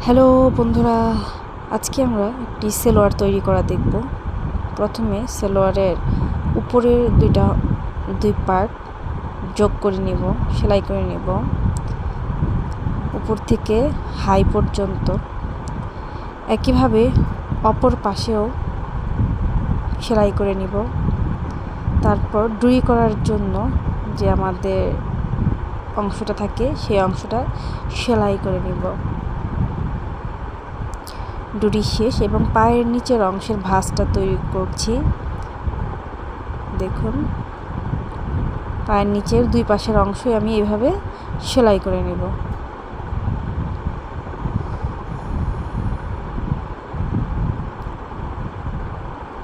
Hello বন্ধুরা, আজকে আমরা একটি সালোয়ার তৈরি করা দেখব। প্রথমে সালোয়ারের উপরের দুই পার্ট যোগ করে নিব, সেলাই করে নিব উপর থেকে হাই পর্যন্ত। একইভাবে অপর পাশেও সেলাই করে নিব। তারপর ডুরি করার জন্য যে আমাদের অংশটা থাকে সেই অংশটা সেলাই করে নিব। ডুরি শেষ এবং পায়ের নিচের অংশের ভাঁজটা তৈরি করছি। দেখুন, পায়ের নিচের দুই পাশের অংশই আমি এইভাবে সেলাই করে নেব।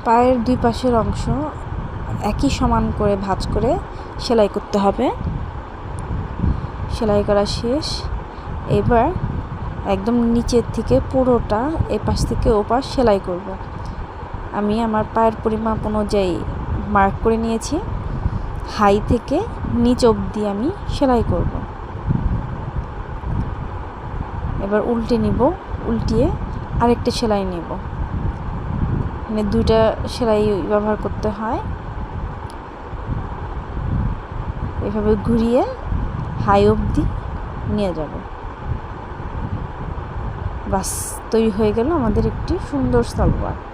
পায়ের দুই পাশের অংশ একই সমান করে ভাঁজ করে সেলাই করতে হবে। সেলাই করা শেষ। এবার একদম নিচের থেকে পুরোটা এপাশ থেকে ওপাশ সেলাই করব। আমি আমার পায়ের পরিমাপ অনুযায়ী মার্ক করে নিয়েছি। হাই থেকে নিচ অবধি আমি সেলাই করব। এবার উল্টে নিব, উল্টিয়ে আরেকটা সেলাই নেব। মানে দুইটা সেলাই ব্যবহার করতে হয়। এভাবে ঘুরিয়ে হাই অবধি নিয়ে যাব। বাস, তৈরি হয়ে গেল আমাদের একটি সুন্দর সালোয়ার।